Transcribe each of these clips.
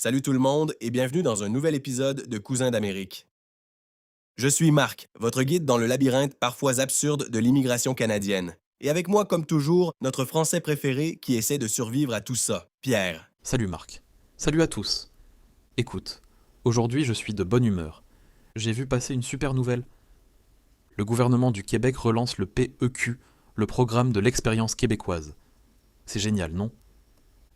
Salut tout le monde et bienvenue dans un nouvel épisode de Cousins d'Amérique. Je suis Marc, votre guide dans le labyrinthe parfois absurde de l'immigration canadienne. Et avec moi, comme toujours, notre Français préféré qui essaie de survivre à tout ça, Pierre. Salut Marc. Salut à tous. Écoute, aujourd'hui je suis de bonne humeur. J'ai vu passer une super nouvelle. Le gouvernement du Québec relance le PEQ, le programme de l'expérience québécoise. C'est génial, non?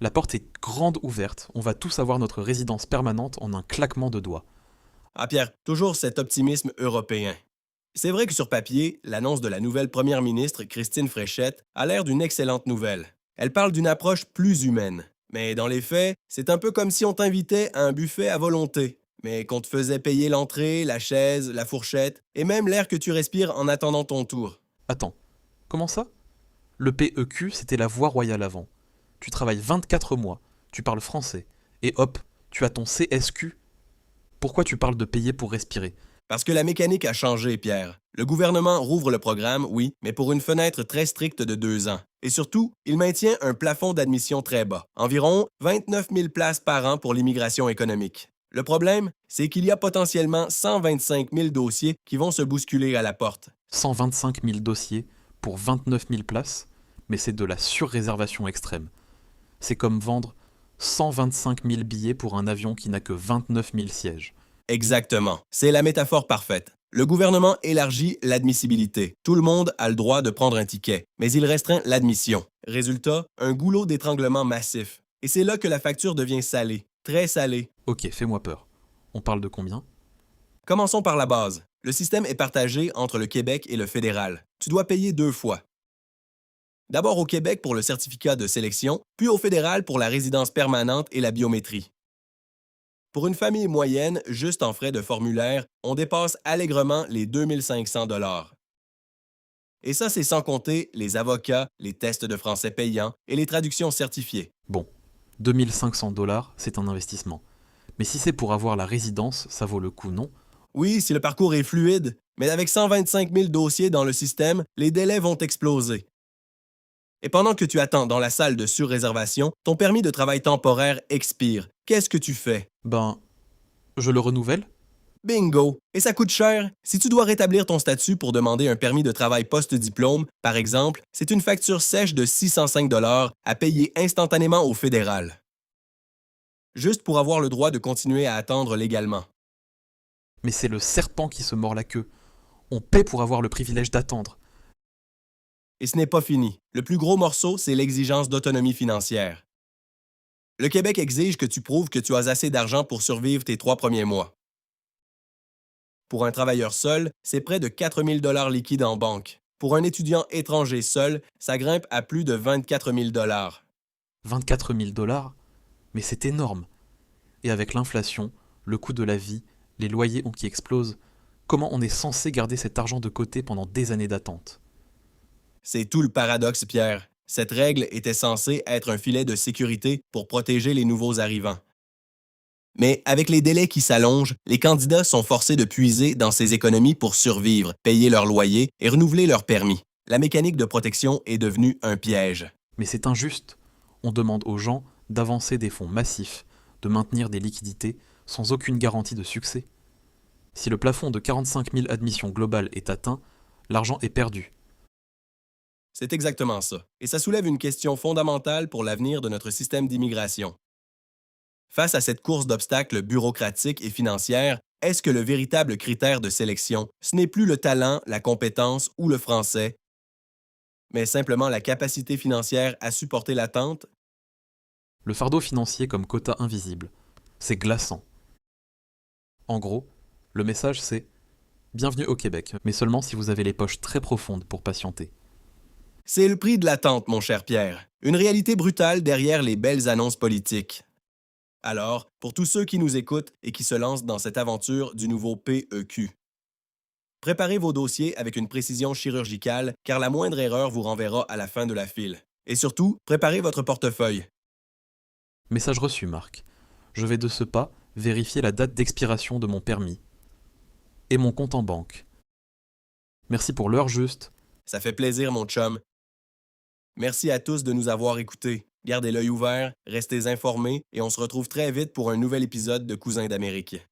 La porte est grande ouverte, on va tous avoir notre résidence permanente en un claquement de doigts. Ah Pierre, toujours cet optimisme européen. C'est vrai que sur papier, l'annonce de la nouvelle première ministre, Christine Fréchette, a l'air d'une excellente nouvelle. Elle parle d'une approche plus humaine. Mais dans les faits, c'est un peu comme si on t'invitait à un buffet à volonté, mais qu'on te faisait payer l'entrée, la chaise, la fourchette, et même l'air que tu respires en attendant ton tour. Attends, comment ça? Le PEQ, c'était la voie royale avant. Tu travailles 24 mois, tu parles français, et hop, tu as ton CSQ. Pourquoi tu parles de payer pour respirer? Parce que la mécanique a changé, Pierre. Le gouvernement rouvre le programme, oui, mais pour une fenêtre très stricte de 2 ans. Et surtout, il maintient un plafond d'admission très bas, environ 29 000 places par an pour l'immigration économique. Le problème, c'est qu'il y a potentiellement 125 000 dossiers qui vont se bousculer à la porte. 125 000 dossiers pour 29 000 places, mais c'est de la surréservation extrême. C'est comme vendre 125 000 billets pour un avion qui n'a que 29 000 sièges. Exactement. C'est la métaphore parfaite. Le gouvernement élargit l'admissibilité. Tout le monde a le droit de prendre un ticket, mais il restreint l'admission. Résultat, un goulot d'étranglement massif. Et c'est là que la facture devient salée, très salée. Ok, fais-moi peur. On parle de combien? Commençons par la base. Le système est partagé entre le Québec et le fédéral. Tu dois payer 2 fois. D'abord au Québec pour le certificat de sélection, puis au fédéral pour la résidence permanente et la biométrie. Pour une famille moyenne, juste en frais de formulaire, on dépasse allègrement les 2500 $. Et ça, c'est sans compter les avocats, les tests de français payants et les traductions certifiées. Bon, 2 500 $, c'est un investissement. Mais si c'est pour avoir la résidence, ça vaut le coup, non? Oui, si le parcours est fluide, mais avec 125 000 dossiers dans le système, les délais vont exploser. Et pendant que tu attends dans la salle de surréservation, ton permis de travail temporaire expire. Qu'est-ce que tu fais? Ben, je le renouvelle? Bingo! Et ça coûte cher. Si tu dois rétablir ton statut pour demander un permis de travail post-diplôme, par exemple, c'est une facture sèche de 605 $ à payer instantanément au fédéral. Juste pour avoir le droit de continuer à attendre légalement. Mais c'est le serpent qui se mord la queue. On paie pour avoir le privilège d'attendre. Et ce n'est pas fini. Le plus gros morceau, c'est l'exigence d'autonomie financière. Le Québec exige que tu prouves que tu as assez d'argent pour survivre tes 3 premiers mois. Pour un travailleur seul, c'est près de 4 000 $ liquides en banque. Pour un étudiant étranger seul, ça grimpe à plus de 24 000 $. 24 000 $? Mais c'est énorme. Et avec l'inflation, le coût de la vie, les loyers qui explosent, comment on est censé garder cet argent de côté pendant des années d'attente? C'est tout le paradoxe, Pierre. Cette règle était censée être un filet de sécurité pour protéger les nouveaux arrivants. Mais avec les délais qui s'allongent, les candidats sont forcés de puiser dans ces économies pour survivre, payer leur loyer et renouveler leur permis. La mécanique de protection est devenue un piège. Mais c'est injuste. On demande aux gens d'avancer des fonds massifs, de maintenir des liquidités sans aucune garantie de succès. Si le plafond de 45 000 admissions globales est atteint, l'argent est perdu. C'est exactement ça. Et ça soulève une question fondamentale pour l'avenir de notre système d'immigration. Face à cette course d'obstacles bureaucratiques et financières, est-ce que le véritable critère de sélection, ce n'est plus le talent, la compétence ou le français, mais simplement la capacité financière à supporter l'attente? Le fardeau financier comme quota invisible, c'est glaçant. En gros, le message c'est bienvenue au Québec, mais seulement si vous avez les poches très profondes pour patienter. C'est le prix de l'attente, mon cher Pierre. Une réalité brutale derrière les belles annonces politiques. Alors, pour tous ceux qui nous écoutent et qui se lancent dans cette aventure du nouveau PEQ, préparez vos dossiers avec une précision chirurgicale, car la moindre erreur vous renverra à la fin de la file. Et surtout, préparez votre portefeuille. Message reçu, Marc. Je vais de ce pas vérifier la date d'expiration de mon permis et mon compte en banque. Merci pour l'heure juste. Ça fait plaisir, mon chum. Merci à tous de nous avoir écoutés. Gardez l'œil ouvert, restez informés et on se retrouve très vite pour un nouvel épisode de Cousins d'Amérique.